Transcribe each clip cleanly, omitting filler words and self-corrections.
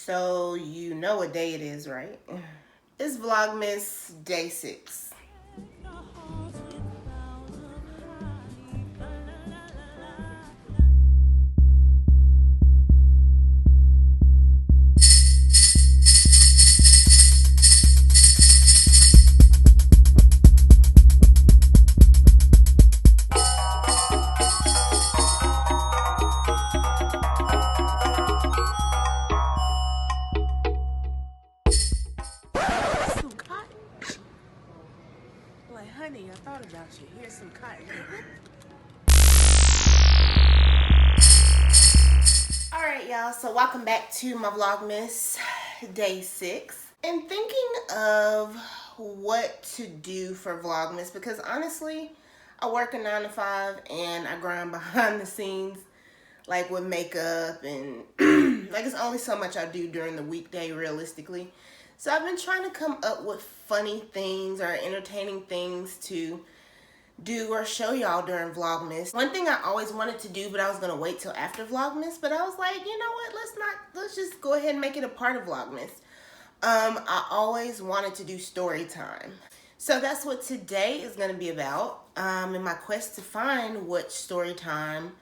So you know what day it is, right? It's Vlogmas day 6. Some cotton? Like, honey, I thought about you. Here's some cotton. Alright, y'all, so welcome back to my Vlogmas day 6. And thinking of what to do for Vlogmas, because honestly, I work a 9 to 5 and I grind behind the scenes, like with makeup and like it's only so much I do during the weekday realistically. So I've been trying to come up with funny things or entertaining things to do or show y'all during Vlogmas. One thing I always wanted to do, but I was gonna wait till after Vlogmas, but I was like, you know what, let's just go ahead and make it a part of Vlogmas. I always wanted to do story time. So that's what today is gonna be about. In my quest to find what story time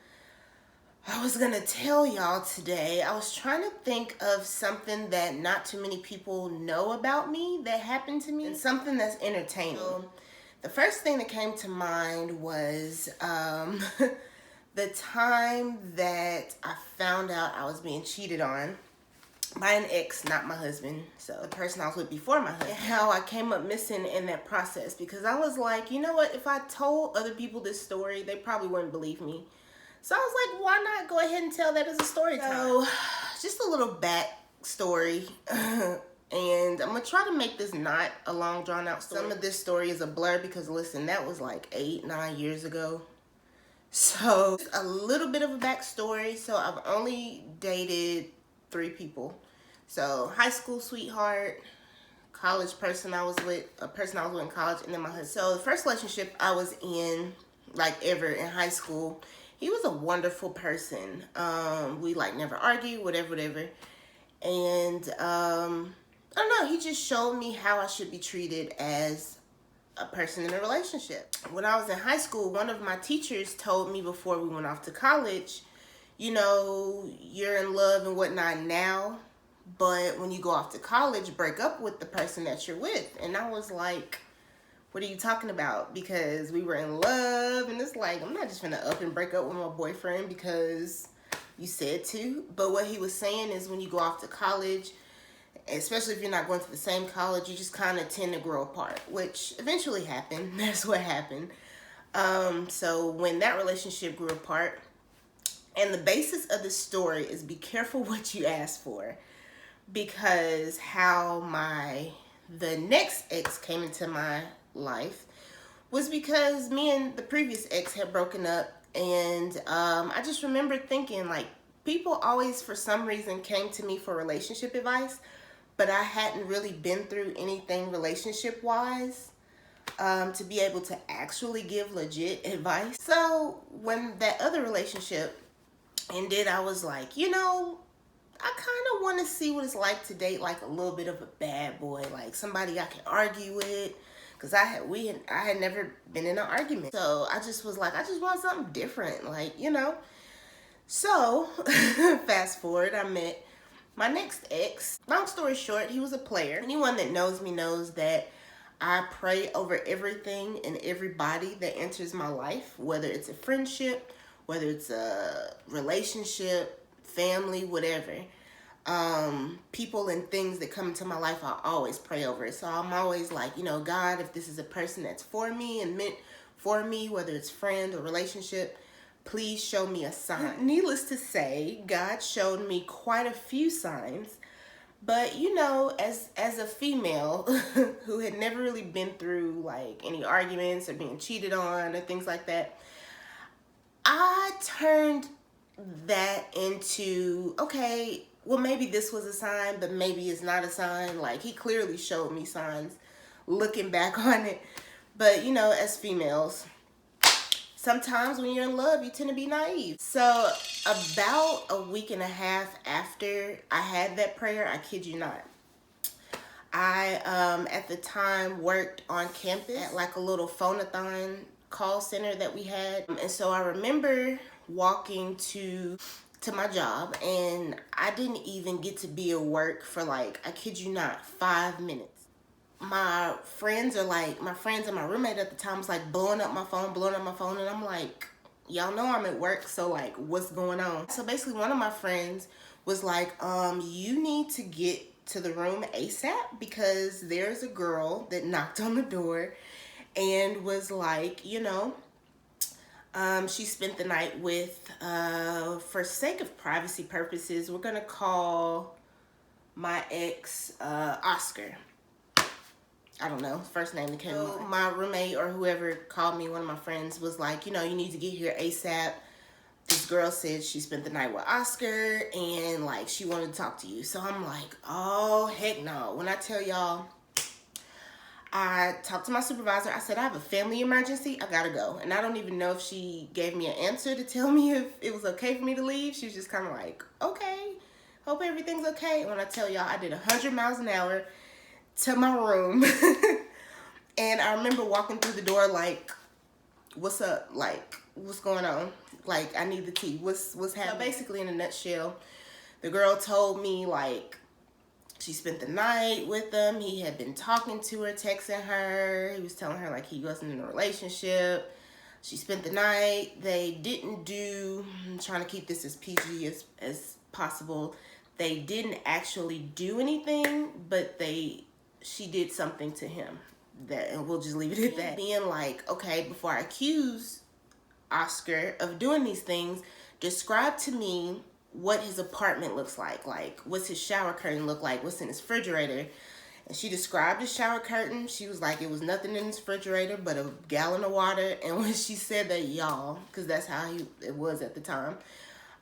I was gonna tell y'all today, I was trying to think of something that not too many people know about me that happened to me, and something that's entertaining. So, the first thing that came to mind was the time that I found out I was being cheated on by an ex, not my husband, so the person I was with before my husband, and how I came up missing in that process, because I was like, you know what, if I told other people this story, they probably wouldn't believe me. So I was like, why not go ahead and tell that as a story time? So, just a little back story. And I'm going to try to make this not a long drawn out story. Some of this story is a blur because, listen, that was like 8-9 years ago. So, a little bit of a backstory. So, I've only dated 3 people. So, high school sweetheart, college person I was with, a person I was with in college, and then my husband. So, the first relationship I was in, like ever in high school, he was a wonderful person. We like never argued, whatever. And I don't know, he just showed me how I should be treated as a person in a relationship. When I was in high school, one of my teachers told me before we went off to college, you know, you're in love and whatnot now, but when you go off to college, break up with the person that you're with. And I was like, what are you talking about? Because we were in love, and it's like, I'm not just gonna up and break up with my boyfriend because you said to. But what he was saying is when you go off to college, especially if you're not going to the same college, you just kind of tend to grow apart, which eventually happened. That's what happened. So when that relationship grew apart, and the basis of the story is be careful what you ask for, because how the next ex came into my life was because me and the previous ex had broken up, and I just remember thinking, like, people always for some reason came to me for relationship advice, but I hadn't really been through anything relationship wise to be able to actually give legit advice. So when that other relationship ended, I was like, you know, I kind of want to see what it's like to date like a little bit of a bad boy, like somebody I can argue with, because I had never been in an argument. So I just was like, I just want something different, like, you know. So fast forward, I met my next ex. Long story short, he was a player. Anyone that knows me knows that I pray over everything and everybody that enters my life, whether it's a friendship, whether it's a relationship, family, whatever. People and things that come into my life, I always pray over it. So I'm always like, you know, God, if this is a person that's for me and meant for me, whether it's friend or relationship, please show me a sign. Needless to say, God showed me quite a few signs. But, you know, as a female who had never really been through like any arguments or being cheated on or things like that, I turned that into, okay, well, maybe this was a sign, but maybe it's not a sign. Like, he clearly showed me signs looking back on it. But, you know, as females, sometimes when you're in love, you tend to be naive. So about a week and a half after I had that prayer, I kid you not, I at the time worked on campus at like a little phone-a-thon call center that we had. And so I remember walking to my job, and I didn't even get to be at work for like, I kid you not, 5 minutes. My friends and my roommate at the time was like blowing up my phone, and I'm like, y'all know I'm at work, so like, what's going on? So basically one of my friends was like, you need to get to the room ASAP because there's a girl that knocked on the door and was like, you know, she spent the night with, for sake of privacy purposes, we're gonna call my ex Oscar. I don't know, first name that came to mind. My roommate or whoever called me, one of my friends, was like, you know, you need to get here ASAP. This girl said she spent the night with Oscar and like she wanted to talk to you. So I'm like, oh heck no. When I tell y'all, I talked to my supervisor. I said, I have a family emergency. I gotta go. And I don't even know if she gave me an answer to tell me if it was okay for me to leave. She was just kind of like, okay, hope everything's okay. And when I tell y'all, I did 100 miles an hour to my room. And I remember walking through the door like, what's up? Like, what's going on? Like, I need the tea. What's happening? So basically, in a nutshell, the girl told me like she spent the night with him. He had been talking to her, texting her. He was telling her like he wasn't in a relationship. She spent the night. They didn't do, I'm trying to keep this as PG as possible. They didn't actually do anything, but she did something to him. And we'll just leave it at that. Being like, okay, before I accuse Oscar of doing these things, describe to me what his apartment looks like. Like, what's his shower curtain look like? What's in his refrigerator? And she described his shower curtain. She was like, it was nothing in his refrigerator but a gallon of water. And when she said that, y'all, because that's how it was at the time,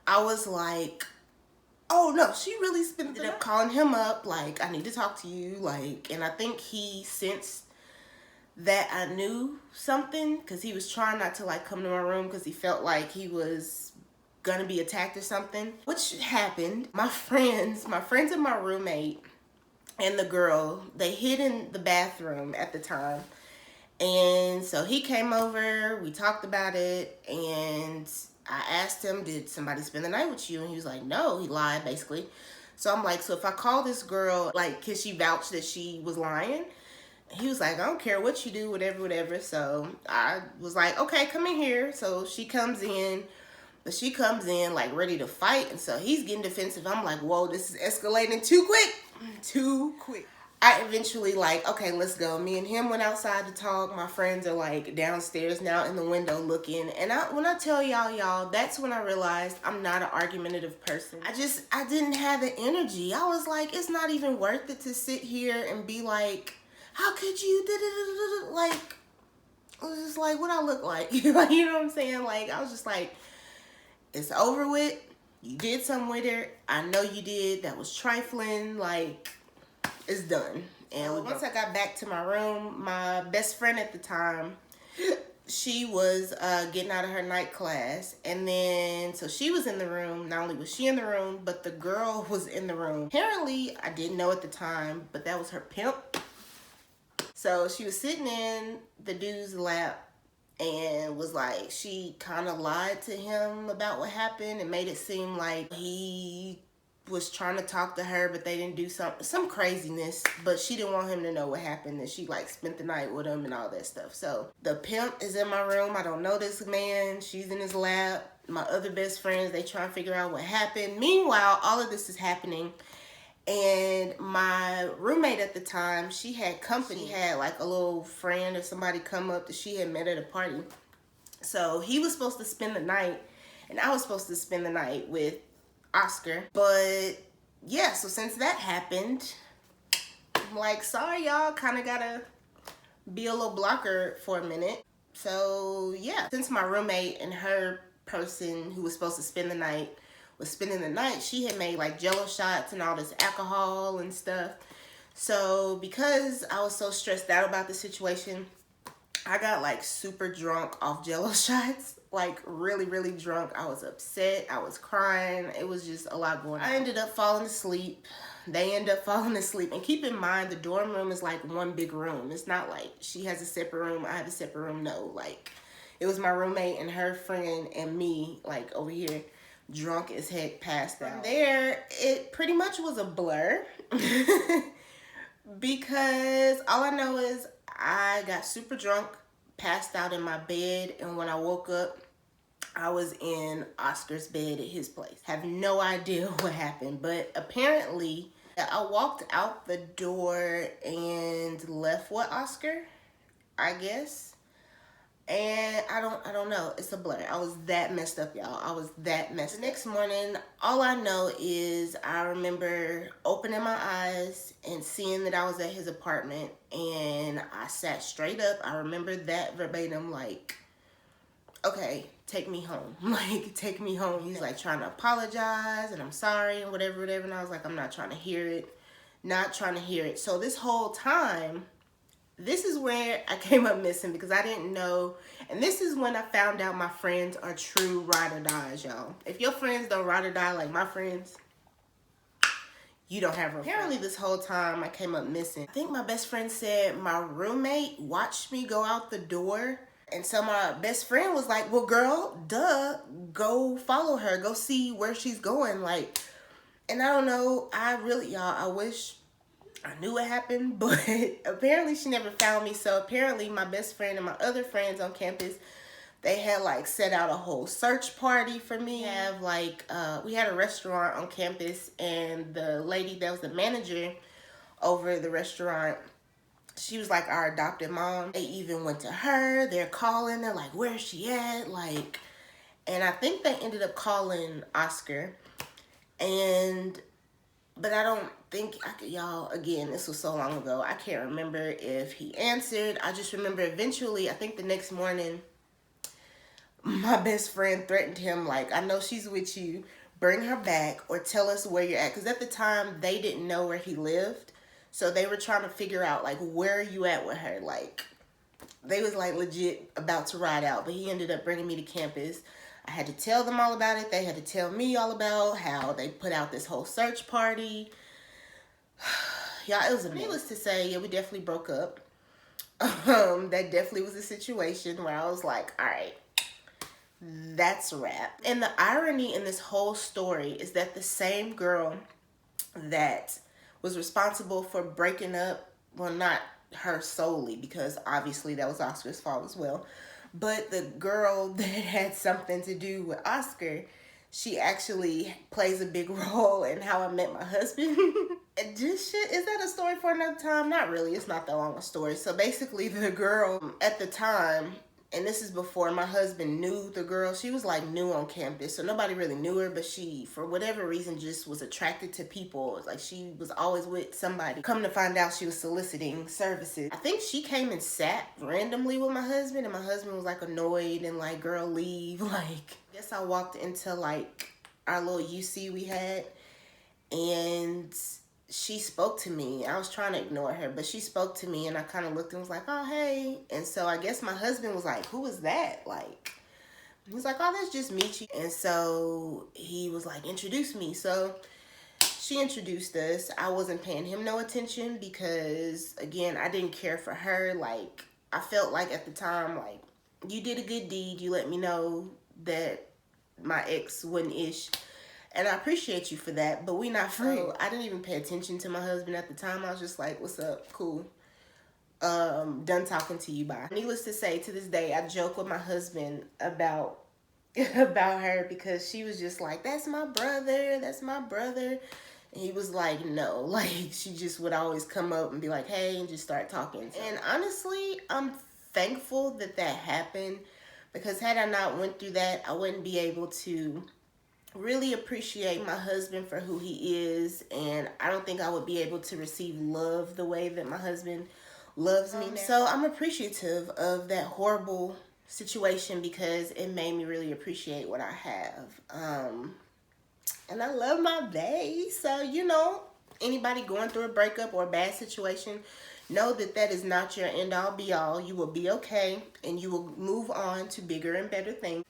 I was like, oh no, she really ended up calling him up, like, I need to talk to you, like, and I think he sensed that I knew something, because he was trying not to like come to my room because he felt like he was gonna be attacked or something, which happened. My friends and my roommate and the girl, they hid in the bathroom at the time. And so he came over, we talked about it, and I asked him, did somebody spend the night with you? And he was like, no, he lied, basically. So I'm like, so if I call this girl, like, can she vouch that she was lying? He was like, I don't care what you do, whatever. So I was like, okay, come in here. So she comes in, but she comes in like ready to fight. And so he's getting defensive. I'm like, whoa, this is escalating too quick. I eventually like, okay, let's go. Me and him went outside to talk. My friends are like downstairs now in the window looking. And when I tell y'all, that's when I realized I'm not an argumentative person. I didn't have the energy. I was like, it's not even worth it to sit here and be like, how could you, like, it was just like, what I look like, you know what I'm saying? Like, I was just like, it's over with. You did something with her. I know you did. That was trifling. Like, it's done. And once I got back to my room, my best friend at the time, she was getting out of her night class. And then, so she was in the room. Not only was she in the room, but the girl was in the room. Apparently, I didn't know at the time, but that was her pimp. So she was sitting in the dude's lap and was like, she kind of lied to him about what happened and made it seem like he was trying to talk to her, but they didn't do some craziness, but she didn't want him to know what happened, and she like spent the night with him and all that stuff. So the pimp is in my room. I don't know this man. She's in his lap. My other best friends, they try to figure out what happened. Meanwhile, all of this is happening. And my roommate at the time, she had company. She had like a little friend or somebody come up that she had met at a party. So he was supposed to spend the night, and I was supposed to spend the night with Oscar. But yeah, so since that happened, I'm like, sorry y'all, kind of gotta be a little blocker for a minute. So yeah, since my roommate and her person who was supposed to spend the night was spending the night, she had made like jello shots and all this alcohol and stuff. So because I was so stressed out about the situation, I got like super drunk off Jello shots, like really, really drunk. I was upset. I was crying. It was just a lot going on. I ended up falling asleep. They end up falling asleep. And keep in mind, the dorm room is like one big room. It's not like she has a separate room, I have a separate room. No, like it was my roommate and her friend and me, like over here, drunk as heck, passed out. From there, it pretty much was a blur. Because all I know is I got super drunk, passed out in my bed, and when I woke up, I was in Oscar's bed at his place. Have no idea what happened, but apparently I walked out the door and left with Oscar, I guess. And I don't know. It's a blur. I was that messed up, y'all. I was that messed up. The next morning, all I know is I remember opening my eyes and seeing that I was at his apartment, and I sat straight up. I remember that verbatim, like, okay, take me home. Like, take me home. He's like trying to apologize and I'm sorry and whatever. And I was like, I'm not trying to hear it. Not trying to hear it. So this whole time, this is where I came up missing because I didn't know. And this is when I found out my friends are true ride or dies, y'all. If your friends don't ride or die like my friends, you don't have a friend. Apparently this whole time I came up missing. I think my best friend said my roommate watched me go out the door. And so my best friend was like, well, girl, duh, go follow her. Go see where she's going. Like, and I don't know. I really, y'all, I wish I knew what happened, but apparently she never found me. So apparently my best friend and my other friends on campus, they had like set out a whole search party for me. We had a restaurant on campus, and the lady that was the manager over the restaurant, she was like our adopted mom. They even went to her. They're calling. They're like, where's she at? Like, and I think they ended up calling Oscar. But I don't think I could, y'all, again, this was so long ago. I can't remember if he answered. I just remember eventually, I think the next morning, my best friend threatened him, like, I know she's with you. Bring her back or tell us where you're at. Because at the time, they didn't know where he lived. So they were trying to figure out, like, where are you at with her? Like, they was, like, legit about to ride out. But he ended up bringing me to campus. I had to tell them all about it. They had to tell me all about how they put out this whole search party. Y'all, it was amazing. Needless to say, yeah, we definitely broke up. That definitely was a situation where I was like, all right, that's a wrap. And the irony in this whole story is that the same girl that was responsible for breaking up, well, not her solely, because obviously that was Oscar's fault as well, but the girl that had something to do with Oscar, she actually plays a big role in how I met my husband. And this shit, is that a story for another time? Not really. It's not that long a story. So basically the girl at the time, and this is before my husband knew the girl, she was like new on campus. So nobody really knew her, but she, for whatever reason, just was attracted to people. Like she was always with somebody. Come to find out she was soliciting services. I think she came and sat randomly with my husband, and my husband was like annoyed and like, girl, leave. Like, I guess I walked into like our little UC we had, and she spoke to me. I was trying to ignore her, but she spoke to me, and I kind of looked and was like, oh, hey. And so I guess my husband was like, who is that? Like, he was like, oh, that's just Michi. And so he was like, introduce me. So she introduced us. I wasn't paying him no attention because, again, I didn't care for her. Like, I felt like at the time, like, you did a good deed. You let me know that my ex wasn't ish. And I appreciate you for that, but we not friends. So I didn't even pay attention to my husband at the time. I was just like, what's up? Cool. Done talking to you, bye. Needless to say, to this day, I joke with my husband about her because she was just like, that's my brother. That's my brother. And he was like, no. Like, she just would always come up and be like, hey, and just start talking. And honestly, I'm thankful that that happened because had I not went through that, I wouldn't be able to really appreciate my husband for who he is, and I don't think I would be able to receive love the way that my husband loves me now. So I'm appreciative of that horrible situation because it made me really appreciate what I have. And I love my bae, so you know, anybody going through a breakup or a bad situation, know that that is not your end all be all. You will be okay, and you will move on to bigger and better things.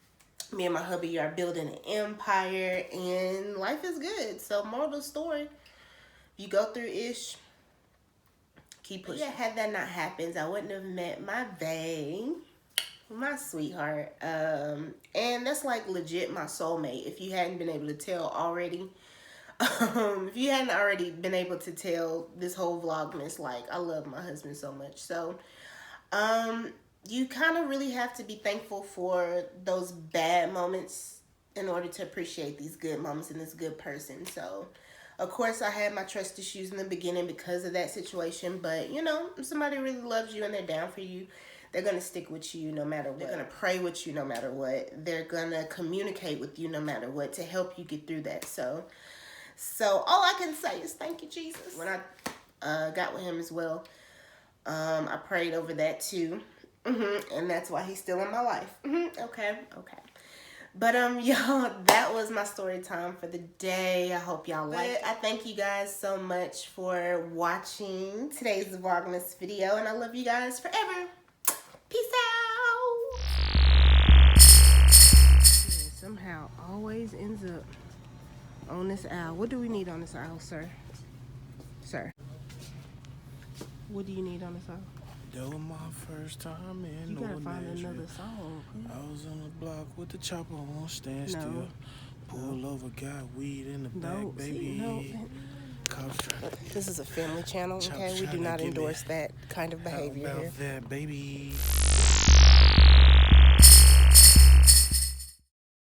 Me and my hubby are building an empire, and life is good. So moral of the story, you go through ish, keep pushing. Yeah, had that not happened, I wouldn't have met my bae, my sweetheart. And that's like legit my soulmate. If you hadn't been able to tell already, if you hadn't already been able to tell this whole Vlogmas, like, I love my husband so much. So, you kind of really have to be thankful for those bad moments in order to appreciate these good moments and this good person. So, of course, I had my trust issues in the beginning because of that situation. But, you know, if somebody really loves you and they're down for you, they're going to stick with you no matter what. They're going to pray with you no matter what. They're going to communicate with you no matter what to help you get through that. So all I can say is thank you, Jesus. When I got with him as well, I prayed over that too. And that's why he's still in my life. Okay. But y'all, that was my story time for the day. I hope y'all liked it. I thank you guys so much for watching today's Vlogmas video, and I love you guys forever. Peace out. Yeah, somehow always ends up on this aisle. What do we need on this aisle, sir? Sir, what do you need on this aisle? That was my first time in You gotta North find Nashville. another song. I was on the block with the chopper on standstill. No. Pull over, got weed in the back, No, baby. see, no. Cops trying to This is a family channel, okay? We do not endorse that kind of behavior How here. about that, baby?